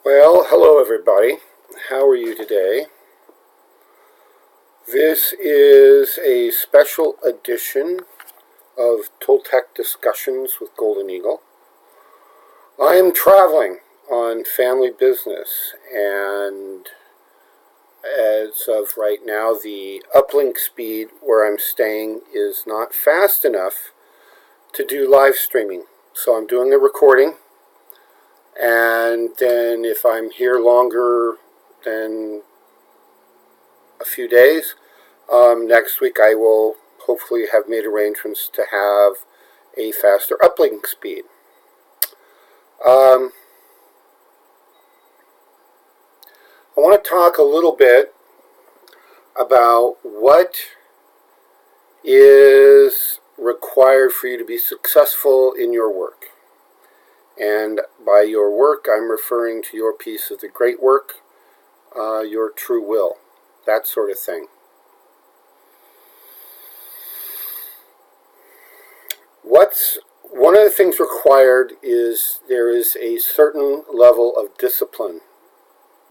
Well, hello everybody. How are you today? This is a special edition of Toltec Discussions with Golden Eagle. I am traveling on family business, and as of right now, the uplink speed where I'm staying is not fast enough to do live streaming. So I'm doing a recording, and then if I'm here longer than a few days, next week I will hopefully have made arrangements to have a faster uplink speed. I want to talk a little bit about what is required for you to be successful in your work. And by your work, I'm referring to your piece of the great work, your true will, that sort of thing. One of the things required is there is a certain level of discipline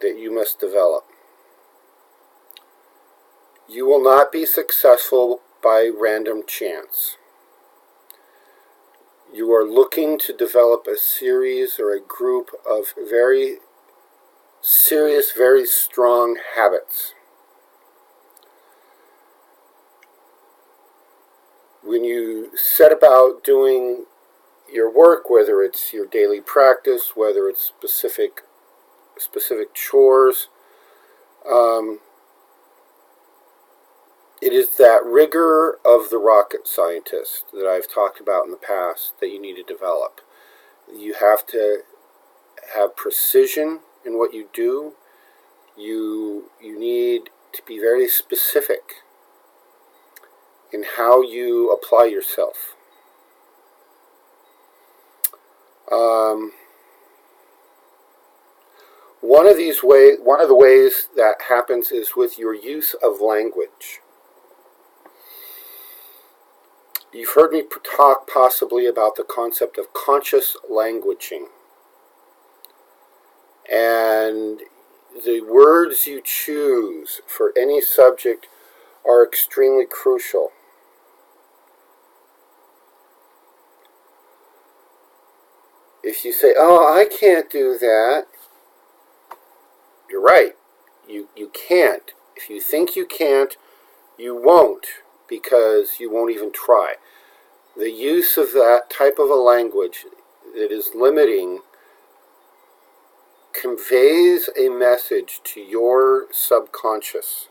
that you must develop. You will not be successful by random chance. You are looking to develop a series or a group of very serious, very strong habits. When you set about doing your work, whether it's your daily practice, whether it's specific chores, it is that rigor of the rocket scientist that I've talked about in the past that you need to develop. You have to have precision in what you do. You need to be very specific in how you apply yourself. One of the ways that happens is with your use of language. You've heard me talk possibly about the concept of conscious languaging. And the words you choose for any subject are extremely crucial. If you say, "Oh, I can't do that," you're right. You can't. If you think you can't, you won't, because you won't even try. The use of that type of a language that is limiting conveys a message to your subconscious.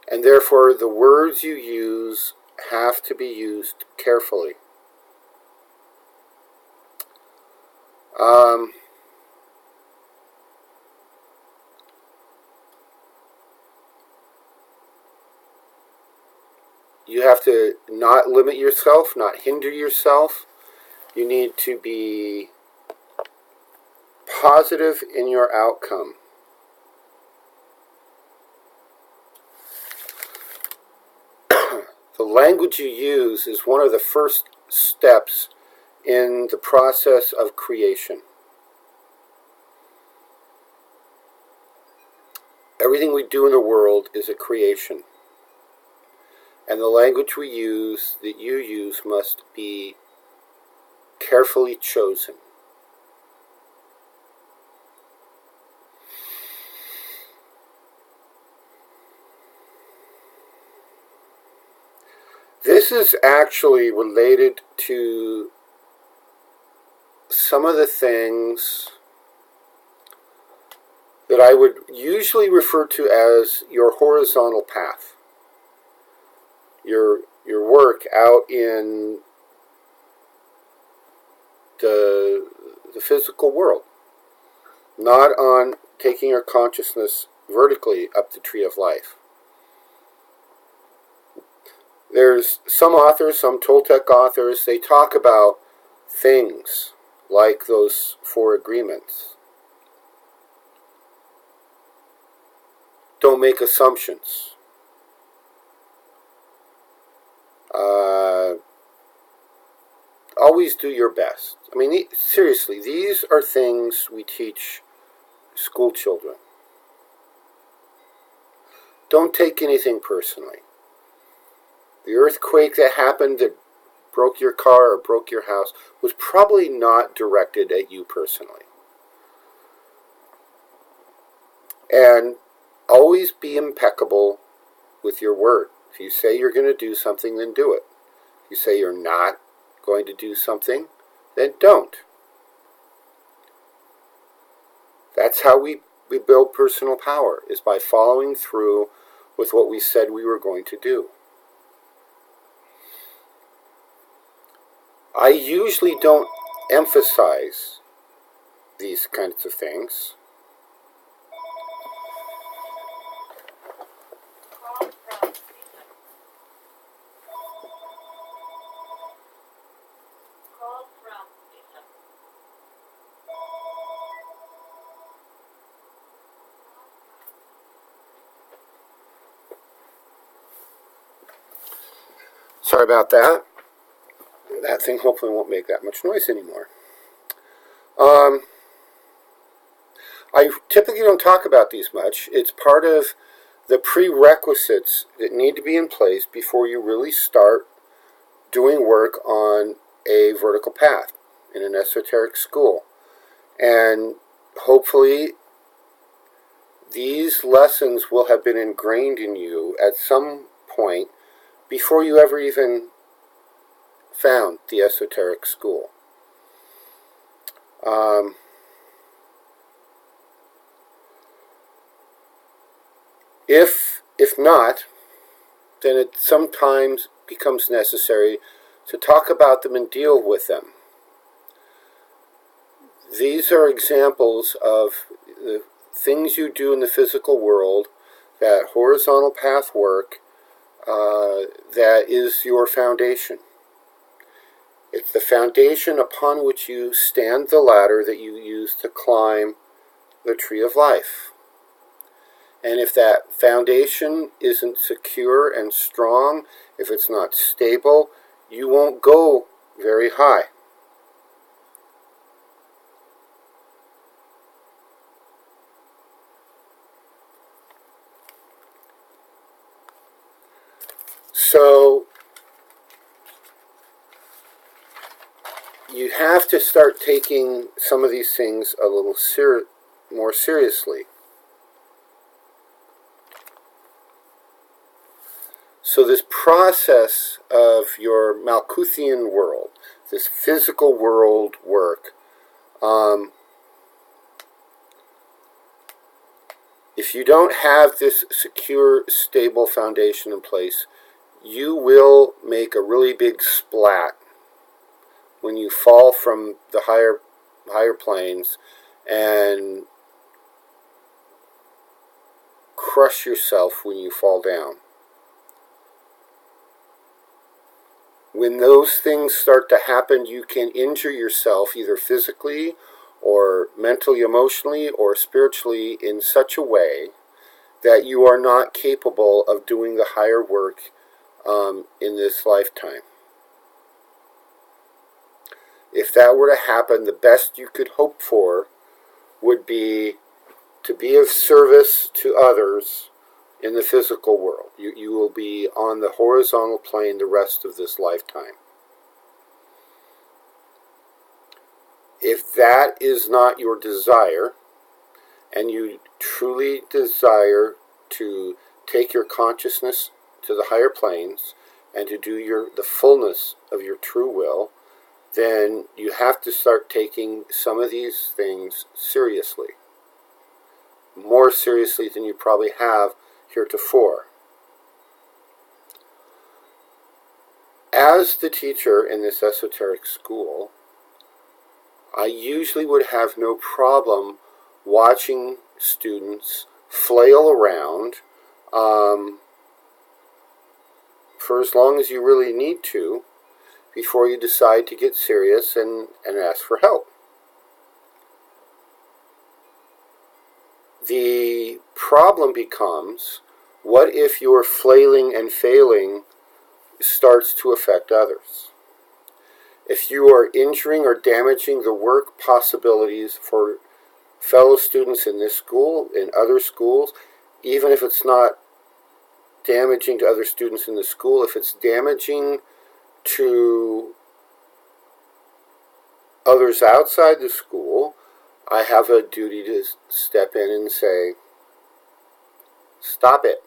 And therefore, the words you use have to be used carefully. You have to not limit yourself, not hinder yourself. You need to be positive in your outcome. The language you use is one of the first steps in the process of creation. Everything we do in the world is a creation. And the language we use, that you use, must be carefully chosen. This is actually related to some of the things that I would usually refer to as your horizontal path. Your work out in the physical world, not on taking your consciousness vertically up the tree of life. There's some authors, some Toltec authors, they talk about things like those 4 agreements. Don't make assumptions. always do your best. I mean, seriously, these are things we teach school children. Don't take anything personally. The earthquake that happened that broke your car or broke your house was probably not directed at you personally. And always be impeccable with your word. If you say you're going to do something, then do it. If you say you're not going to do something, then don't. That's how we build personal power, is by following through with what we said we were going to do. I usually don't emphasize these kinds of things. Sorry about that. That thing hopefully won't make that much noise anymore. I typically don't talk about these much. It's part of the prerequisites that need to be in place before you really start doing work on a vertical path in an esoteric school. And hopefully these lessons will have been ingrained in you at some point before you ever even found the esoteric school. If not, then it sometimes becomes necessary to talk about them and deal with them. These are examples of the things you do in the physical world, that horizontal path work, that is your foundation. It's the foundation upon which you stand the ladder that you use to climb the tree of life. And if that foundation isn't secure and strong, if it's not stable, you won't go very high. So you have to start taking some of these things a little more seriously. So this process of your Malkuthian world, this physical world work, if you don't have this secure, stable foundation in place, you will make a really big splat when you fall from the higher planes and crush yourself when you fall down. When those things start to happen, you can injure yourself either physically or mentally, emotionally, or spiritually in such a way that you are not capable of doing the higher work in this lifetime. If that were to happen, the best you could hope for would be to be of service to others in the physical world. You will be on the horizontal plane the rest of this lifetime. If that is not your desire, and you truly desire to take your consciousness to the higher planes and to do the fullness of your true will, then you have to start taking some of these things seriously. More seriously than you probably have heretofore. As the teacher in this esoteric school, I usually would have no problem watching students flail around for as long as you really need to before you decide to get serious and ask for help. The problem becomes, what if your flailing and failing starts to affect others? If you are injuring or damaging the work possibilities for fellow students in this school, in other schools, even if it's not damaging to other students in the school, if it's damaging to others outside the school, I have a duty to step in and say, stop it.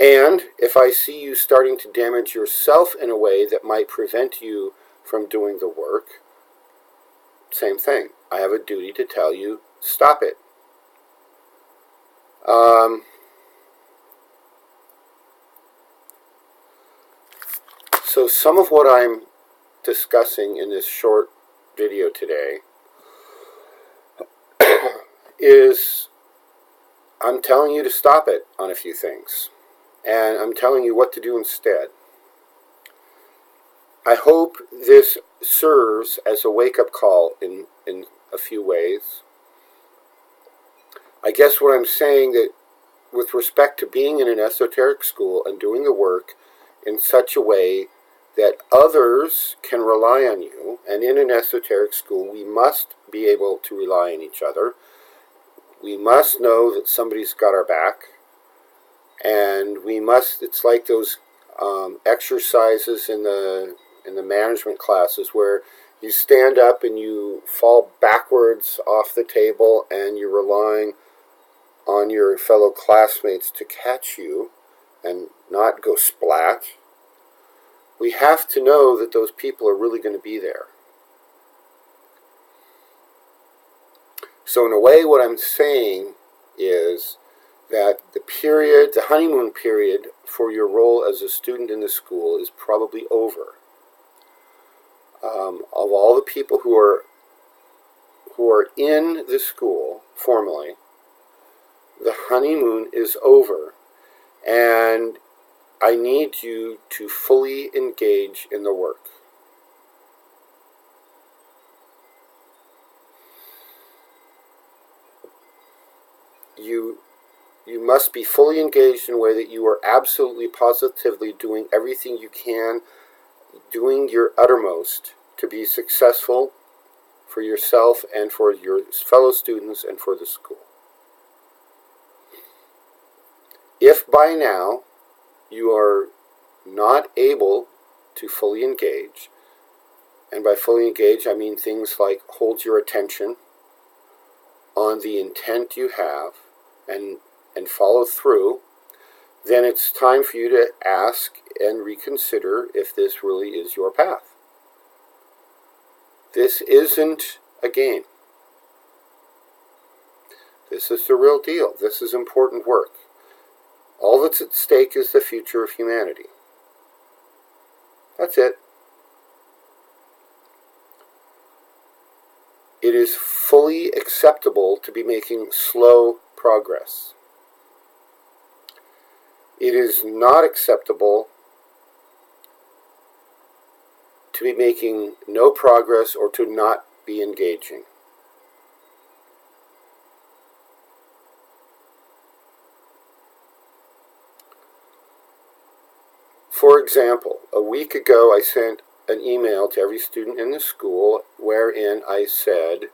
And if I see you starting to damage yourself in a way that might prevent you from doing the work, same thing. I have a duty to tell you, stop it. So some of what I'm discussing in this short video today is I'm telling you to stop it on a few things. And I'm telling you what to do instead. I hope this serves as a wake-up call in a few ways. I guess what I'm saying that with respect to being in an esoteric school and doing the work in such a way that others can rely on you, and in an esoteric school we must be able to rely on each other. We must know that somebody's got our back, and we must, it's like those exercises in the management classes where you stand up and you fall backwards off the table and you're relying on your fellow classmates to catch you and not go splat. We have to know that those people are really going to be there. So in a way, what I'm saying is that the honeymoon period for your role as a student in the school is probably over. Of all the people who are in the school formally, the honeymoon is over, and I need you to fully engage in the work. You must be fully engaged in a way that you are absolutely positively doing everything you can, doing your uttermost to be successful for yourself and for your fellow students and for the school. If by now you are not able to fully engage, and by fully engage I mean things like hold your attention on the intent you have and follow through, then it's time for you to ask and reconsider if this really is your path. This isn't a game. This is the real deal. This is important work. All that's at stake is the future of humanity. That's it. It is fully acceptable to be making slow progress. It is not acceptable to be making no progress or to not be engaging. For example, a week ago I sent an email to every student in the school wherein I said,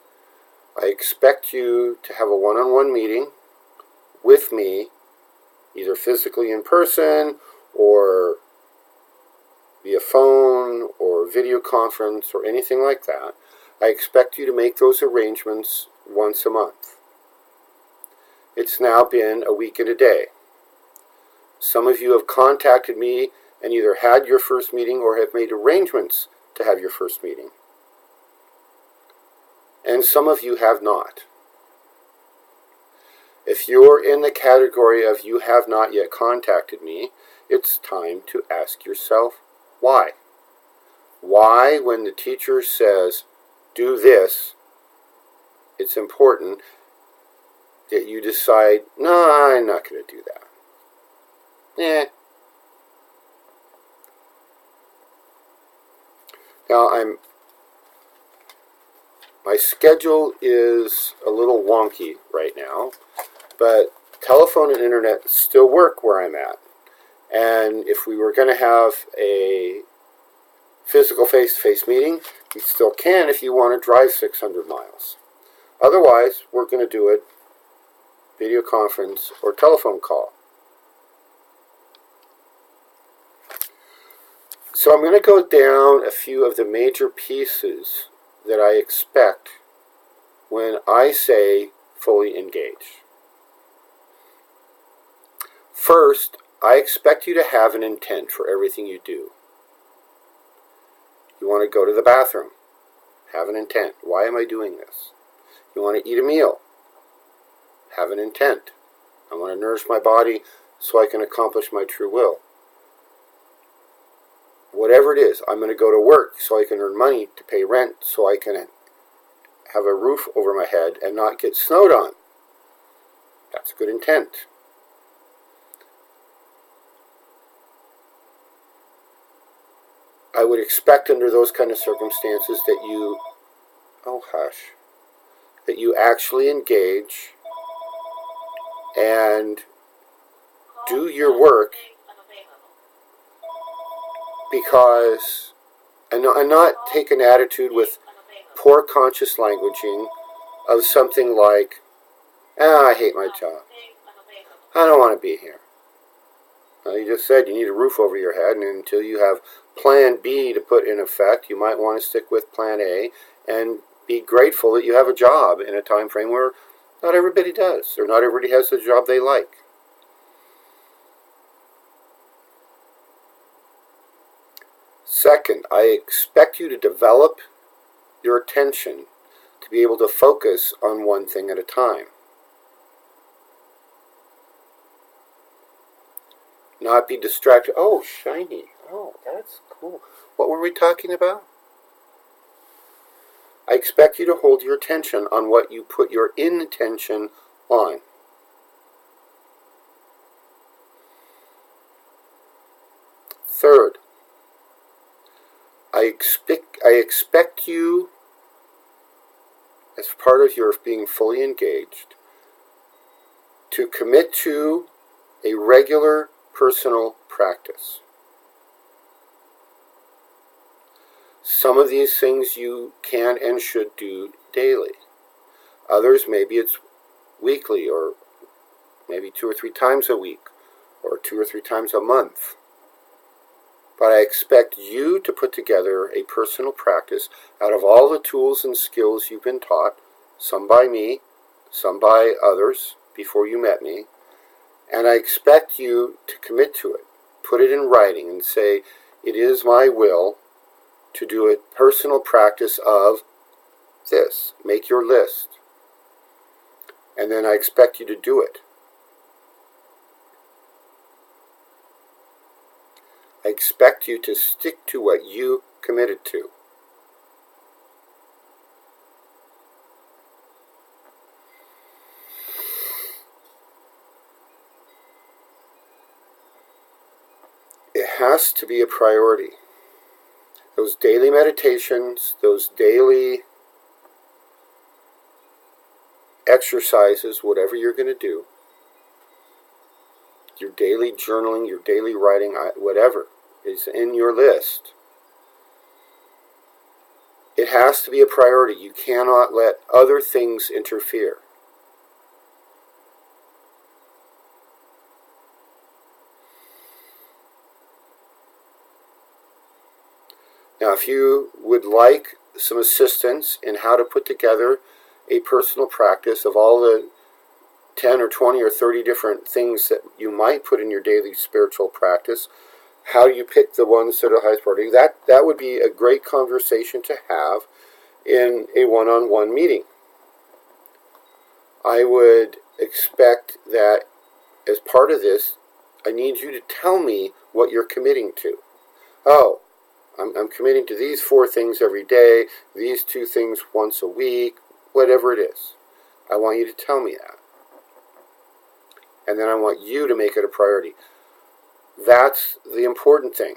I expect you to have a one-on-one meeting with me, either physically in person or via phone or video conference or anything like that. I expect you to make those arrangements once a month. It's now been a week and a day. Some of you have contacted me and either had your first meeting or have made arrangements to have your first meeting. And some of you have not. If you're in the category of you have not yet contacted me, it's time to ask yourself, why? Why, when the teacher says, do this, it's important that you decide, no, I'm not going to do that. Now, my schedule is a little wonky right now, but telephone and internet still work where I'm at. And if we were going to have a physical face-to-face meeting, you still can if you want to drive 600 miles. Otherwise, we're going to do it video conference or telephone call. So I'm going to go down a few of the major pieces that I expect when I say fully engage. First, I expect you to have an intent for everything you do. You want to go to the bathroom. Have an intent. Why am I doing this? You want to eat a meal. Have an intent. I want to nourish my body so I can accomplish my true will. Whatever it is, I'm going to go to work so I can earn money to pay rent so I can have a roof over my head and not get snowed on. That's a good intent. I would expect under those kind of circumstances that you, that you actually engage and do your work because, and not take an attitude with poor conscious languaging of something like, I hate my job. I don't want to be here. You just said you need a roof over your head, and until you have plan B to put in effect, you might want to stick with plan A and be grateful that you have a job in a time frame where not everybody does, or not everybody has the job they like. Second, I expect you to develop your attention to be able to focus on one thing at a time. Not be distracted. Oh, shiny. Oh, that's cool. What were we talking about? I expect you to hold your attention on what you put your intention on. Third, I expect you, as part of your being fully engaged, to commit to a regular personal practice. Some of these things you can and should do daily. Others, maybe it's weekly, or maybe 2 or 3 times a week, or 2 or 3 times a month. But I expect you to put together a personal practice out of all the tools and skills you've been taught, some by me, some by others before you met me, and I expect you to commit to it. Put it in writing and say, it is my will to do a personal practice of this. Make your list. And then I expect you to do it. I expect you to stick to what you committed to. It has to be a priority. Those daily meditations, those daily exercises, whatever you're going to do, your daily journaling, your daily writing, whatever is in your list, it has to be a priority. You cannot let other things interfere. Now, if you would like some assistance in how to put together a personal practice of all the 10 or 20 or 30 different things that you might put in your daily spiritual practice, how do you pick the ones that are highest priority? That would be a great conversation to have in a one-on-one meeting. I would expect that as part of this, I need you to tell me what you're committing to. Oh, I'm committing to these 4 things every day, these 2 things once a week, whatever it is. I want you to tell me that. And then I want you to make it a priority. That's the important thing.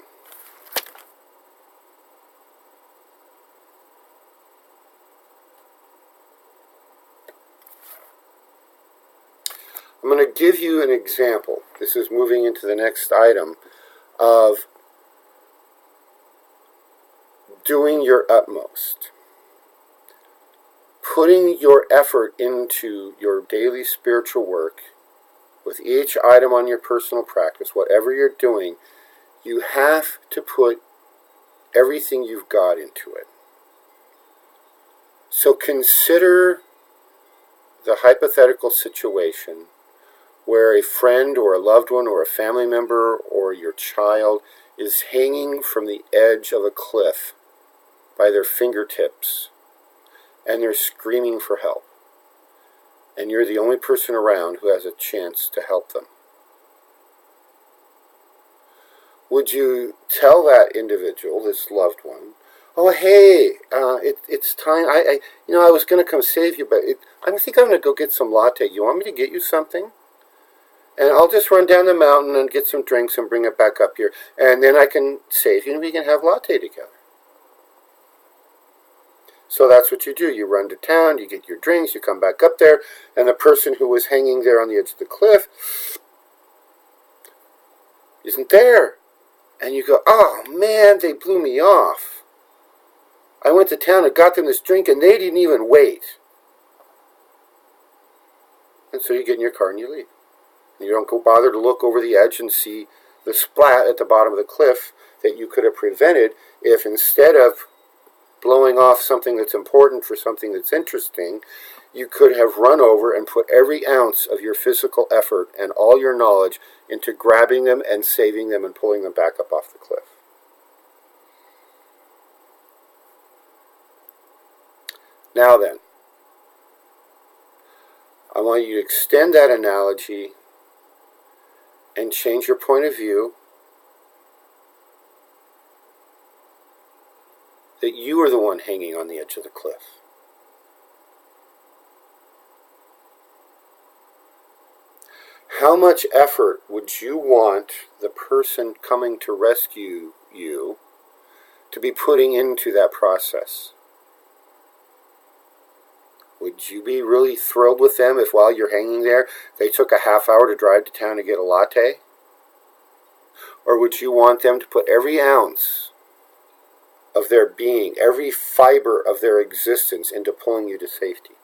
I'm going to give you an example. This is moving into the next item of doing your utmost, putting your effort into your daily spiritual work with each item on your personal practice, whatever you're doing, you have to put everything you've got into it. So consider the hypothetical situation where a friend or a loved one or a family member or your child is hanging from the edge of a cliff by their fingertips and they're screaming for help. And you're the only person around who has a chance to help them. Would you tell that individual, this loved one, oh, hey, it's time. I was going to come save you, but I think I'm going to go get some latte. You want me to get you something? And I'll just run down the mountain and get some drinks and bring it back up here. And then I can save you and we can have latte together. So that's what you do. You run to town, you get your drinks, you come back up there, and the person who was hanging there on the edge of the cliff isn't there. And you go, oh man, they blew me off. I went to town and got them this drink and they didn't even wait. And so you get in your car and you leave. And you don't go bother to look over the edge and see the splat at the bottom of the cliff that you could have prevented if instead of blowing off something that's important for something that's interesting, you could have run over and put every ounce of your physical effort and all your knowledge into grabbing them and saving them and pulling them back up off the cliff. Now then, I want you to extend that analogy and change your point of view that you are the one hanging on the edge of the cliff. How much effort would you want the person coming to rescue you to be putting into that process? Would you be really thrilled with them if while you're hanging there, they took a half hour to drive to town to get a latte? Or would you want them to put every ounce of their being, every fiber of their existence into pulling you to safety?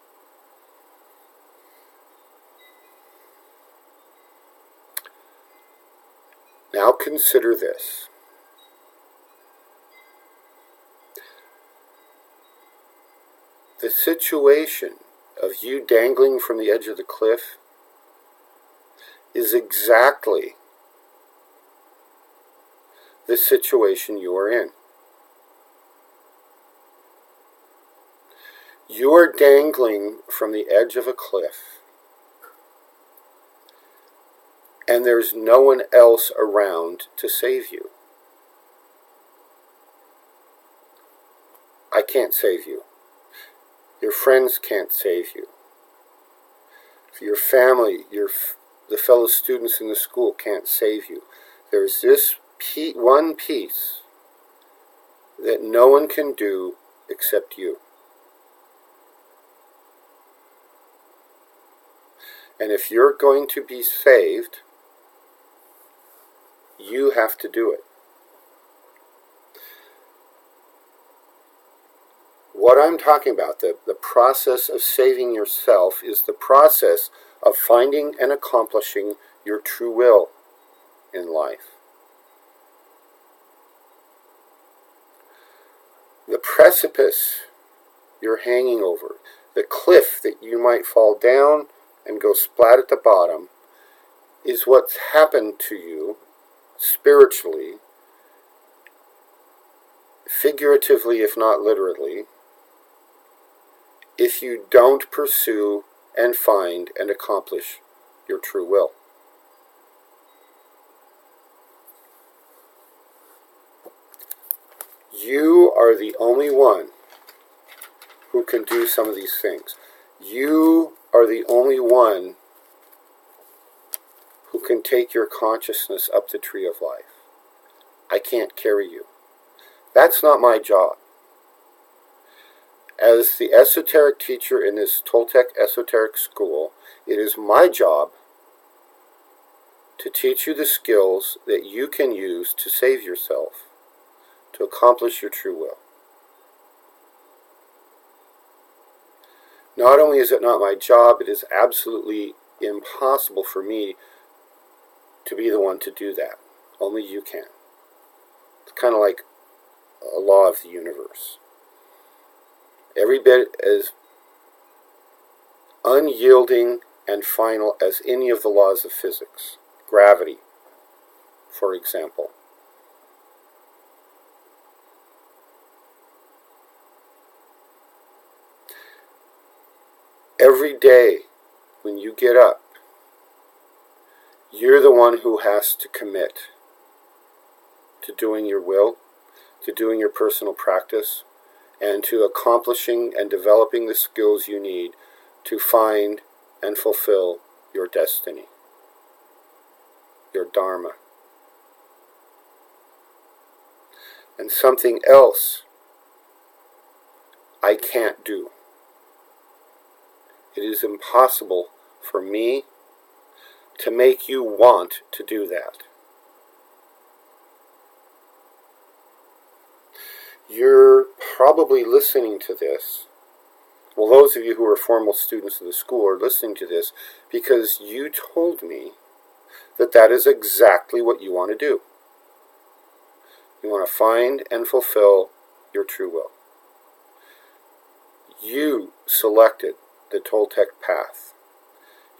Now consider this. The situation of you dangling from the edge of the cliff is exactly the situation you are in. You are dangling from the edge of a cliff, and there's no one else around to save you. I can't save you. Your friends can't save you. Your family, the fellow students in the school can't save you. There's this one piece that no one can do except you. And if you're going to be saved, you have to do it. What I'm talking about, the process of saving yourself, is the process of finding and accomplishing your true will in life. The precipice you're hanging over, the cliff that you might fall down and go splat at the bottom, is what's happened to you spiritually, figuratively if not literally, if you don't pursue and find and accomplish your true will. You are the only one who can do some of these things. You are the only one who can take your consciousness up the tree of life. I can't carry you. That's not my job. As the esoteric teacher in this Toltec esoteric school, it is my job to teach you the skills that you can use to save yourself, to accomplish your true will. Not only is it not my job, it is absolutely impossible for me to be the one to do that. Only you can. It's kind of like a law of the universe. Every bit as unyielding and final as any of the laws of physics. Gravity, for example. Every day when you get up, you're the one who has to commit to doing your will, to doing your personal practice, and to accomplishing and developing the skills you need to find and fulfill your destiny, your dharma. And something else I can't do. It is impossible for me to make you want to do that. You're probably listening to this. Well, those of you who are formal students of the school are listening to this because you told me that that is exactly what you want to do. You want to find and fulfill your true will. You selected the Toltec path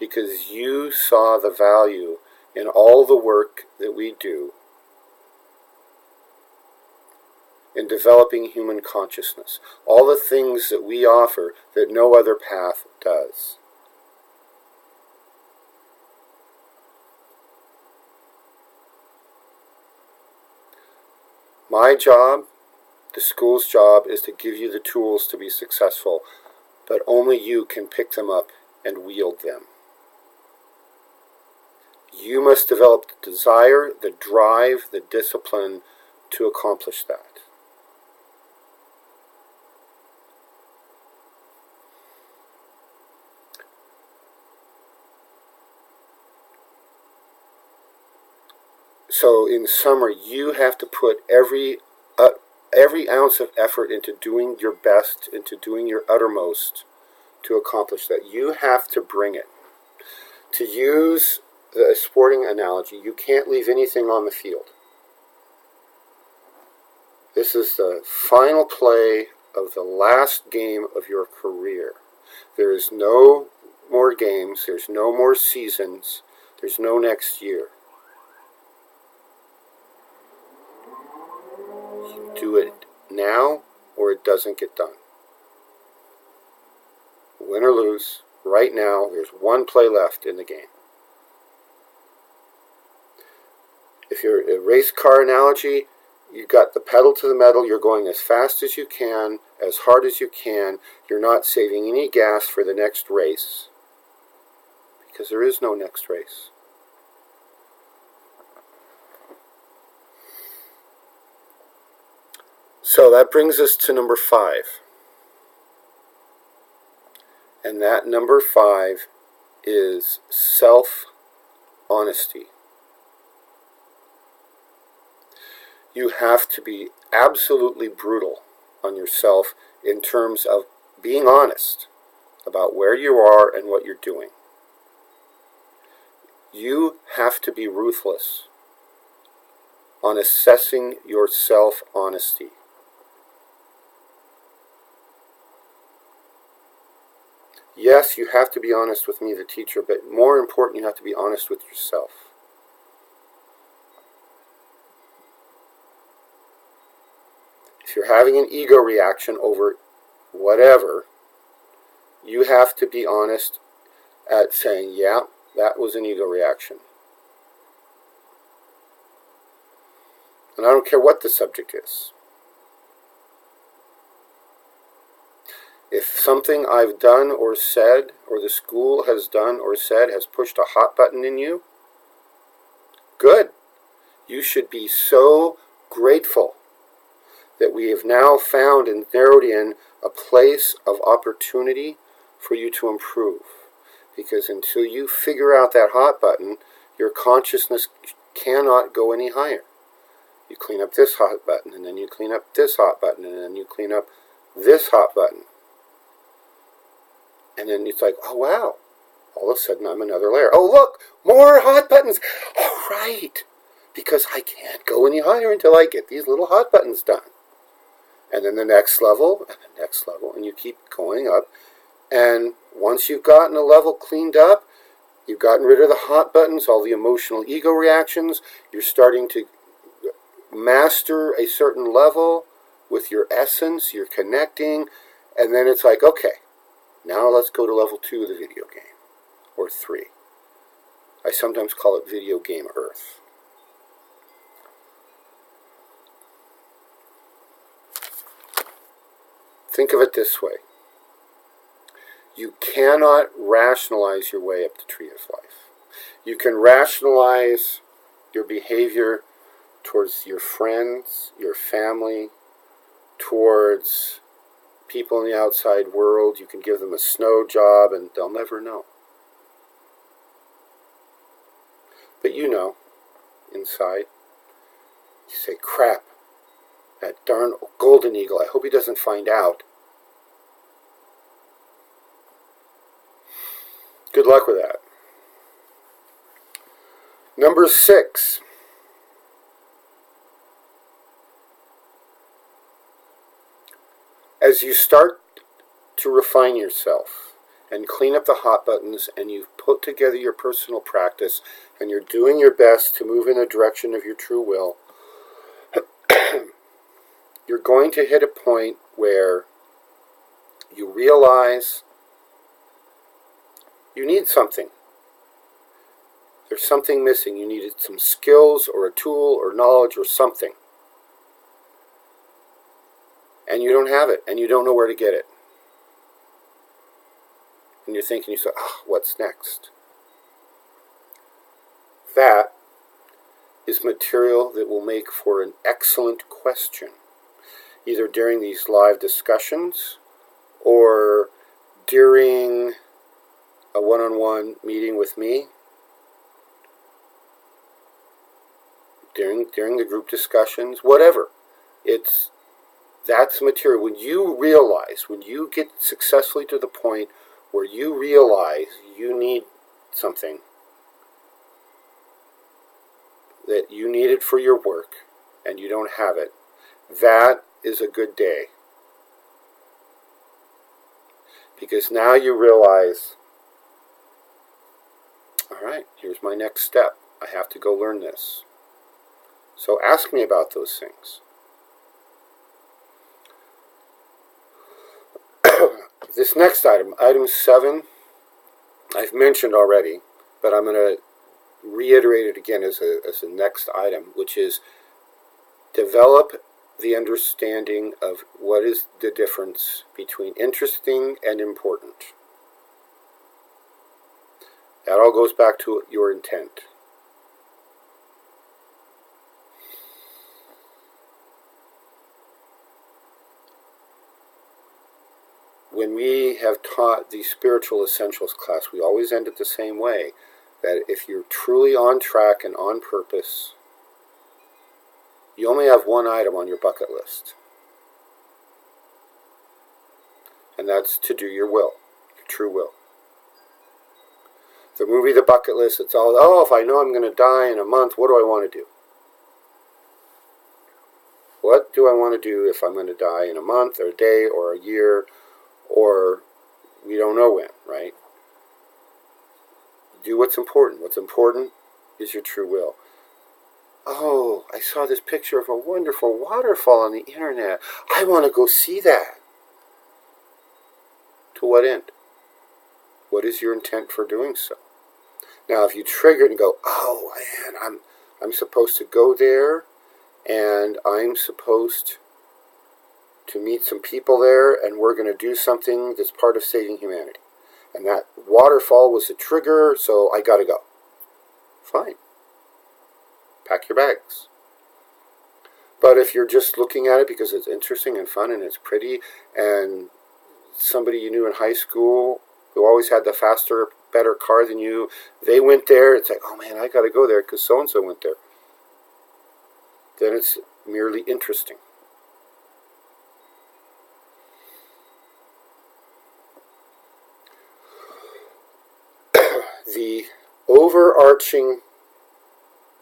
because you saw the value in all the work that we do in developing human consciousness, all the things that we offer that no other path does. My job, the school's job, is to give you the tools to be successful, but only you can pick them up and wield them. You must develop the desire, the drive, the discipline to accomplish that. So in summary, you have to put every ounce of effort into doing your best, into doing your uttermost to accomplish that. You have to bring it. To use a sporting analogy, you can't leave anything on the field. This is the final play of the last game of your career. There is no more games, there's no more seasons, there's no next year. You do it now or it doesn't get done. Win or lose, right now there's one play left in the game. If you're a race car analogy, you've got the pedal to the metal, you're going as fast as you can, as hard as you can, you're not saving any gas for the next race, because there is no next race. So that brings us to number 5. And that number 5 is self-honesty. You have to be absolutely brutal on yourself in terms of being honest about where you are and what you're doing. You have to be ruthless on assessing your self-honesty. Yes, you have to be honest with me, the teacher, but more important, you have to be honest with yourself. If you're having an ego reaction over whatever, you have to be honest at saying, yeah, that was an ego reaction. And I don't care what the subject is. If something I've done or said, or the school has done or said, has pushed a hot button in you, good. You should be so grateful that we have now found and narrowed in a place of opportunity for you to improve. Because until you figure out that hot button, your consciousness cannot go any higher. You clean up this hot button, and then you clean up this hot button, and then you clean up this hot button. And then it's like, oh wow, all of a sudden I'm another layer. Oh look, more hot buttons. Oh right, because I can't go any higher until I get these little hot buttons done. And then the next level, and the next level, and you keep going up. And once you've gotten a level cleaned up, you've gotten rid of the hot buttons, all the emotional ego reactions, you're starting to master a certain level with your essence, you're connecting, and then it's like, okay, now let's go to level 2 of the video game, or 3. I sometimes call it video game Earth. Think of it this way. You cannot rationalize your way up the tree of life. You can rationalize your behavior towards your friends, your family, towards people in the outside world. You can give them a snow job and they'll never know. But you know, inside, you say, crap, that darn golden eagle, I hope he doesn't find out. Good luck with that. Number 6. As you start to refine yourself and clean up the hot buttons and you've put together your personal practice and you're doing your best to move in the direction of your true will, you're going to hit a point where you realize you need something. There's something missing. You needed some skills or a tool or knowledge or something. And you don't have it, and you don't know where to get it. And you're thinking, you say, what's next? That is material that will make for an excellent question, either during these live discussions or during a one-on-one meeting with me, during the group discussions, whatever. That's material. When you get successfully to the point where you realize you need something, that you need it for your work, and you don't have it, that is a good day. Because now you realize, all right, here's my next step. I have to go learn this. So ask me about those things. This next item, item 7, I've mentioned already, but I'm going to reiterate it again as a next item, which is develop the understanding of what is the difference between interesting and important. That all goes back to your intent. When we have taught the spiritual essentials class, we always end it the same way, that if you're truly on track and on purpose, you only have one item on your bucket list. And that's to do your will, your true will. The movie The Bucket List, it's all, if I know I'm going to die in a month, what do I want to do? What do I want to do if I'm going to die in a month or a day or a year, or we don't know when, right? Do what's important. What's important is your true will. Oh, I saw this picture of a wonderful waterfall on the internet. I want to go see that. To what end? What is your intent for doing so? Now, if you trigger it and go, oh man, I'm supposed to go there, and I'm supposed to meet some people there, and we're going to do something that's part of saving humanity. And that waterfall was a trigger, so I got to go. Fine. Pack your bags. But if you're just looking at it because it's interesting and fun and it's pretty, and somebody you knew in high school who always had the faster, better car than you, they went there, it's like, oh man, I got to go there because so-and-so went there. Then it's merely interesting. overarching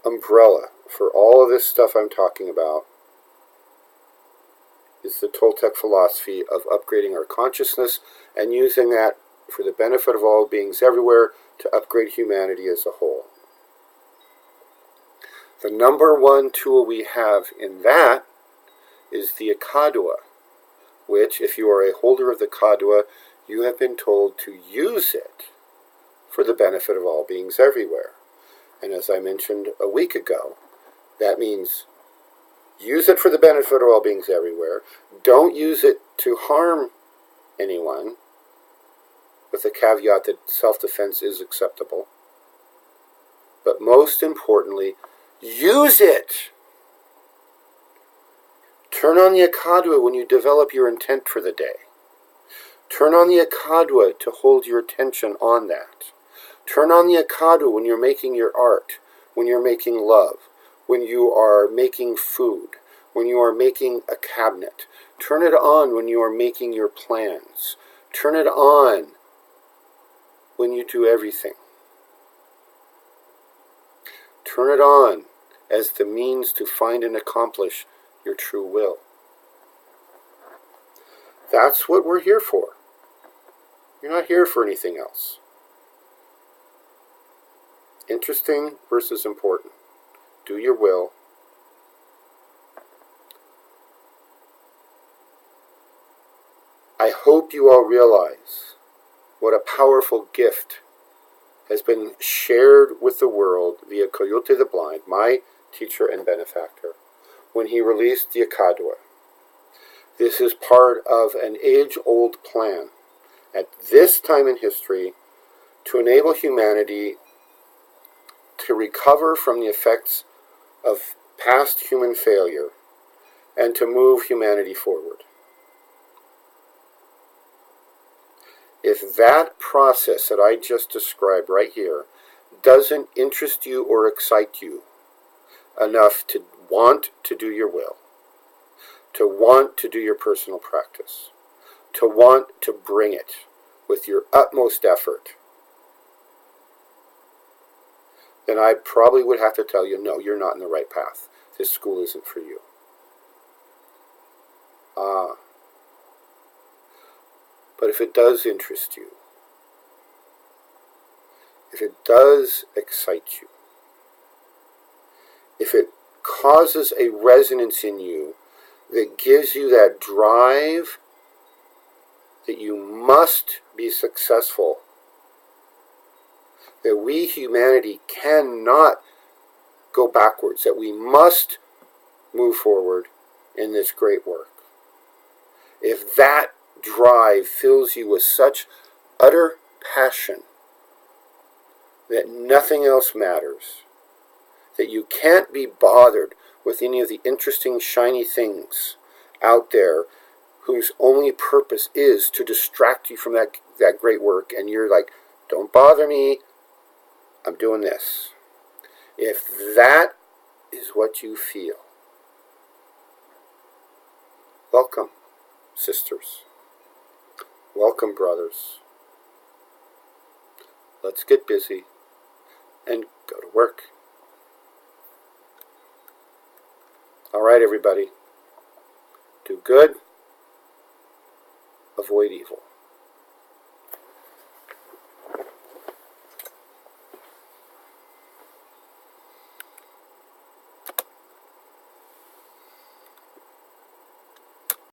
umbrella for all of this stuff I'm talking about is the Toltec philosophy of upgrading our consciousness and using that for the benefit of all beings everywhere to upgrade humanity as a whole. The number one tool we have in that is the Akadua, which, if you are a holder of the Akadua, you have been told to use it for the benefit of all beings everywhere. And as I mentioned a week ago, that means use it for the benefit of all beings everywhere. Don't use it to harm anyone, with the caveat that self-defense is acceptable. But most importantly, use it. Turn on the Akadua when you develop your intent for the day. Turn on the Akadua to hold your attention on that. Turn on the Akadua when you're making your art, when you're making love, when you are making food, when you are making a cabinet. Turn it on when you are making your plans. Turn it on when you do everything. Turn it on as the means to find and accomplish your true will. That's what we're here for. You're not here for anything else. Interesting versus important. Do your will. I hope you all realize what a powerful gift has been shared with the world via Coyote the Blind, my teacher and benefactor, when he released the Akadua. This is part of an age-old plan at this time in history to enable humanity to recover from the effects of past human failure and to move humanity forward. If that process that I just described right here doesn't interest you or excite you enough to want to do your will, to want to do your personal practice, to want to bring it with your utmost effort, then I probably would have to tell you, no, you're not in the right path. This school isn't for you. But if it does interest you, if it does excite you, if it causes a resonance in you that gives you that drive that you must be successful, that we humanity cannot go backwards, that we must move forward in this great work. If that drive fills you with such utter passion that nothing else matters, that you can't be bothered with any of the interesting shiny things out there whose only purpose is to distract you from that great work, and you're like, don't bother me, I'm doing this. If that is what you feel, welcome, sisters. Welcome, brothers. Let's get busy and go to work. All right, everybody. Do good. Avoid evil.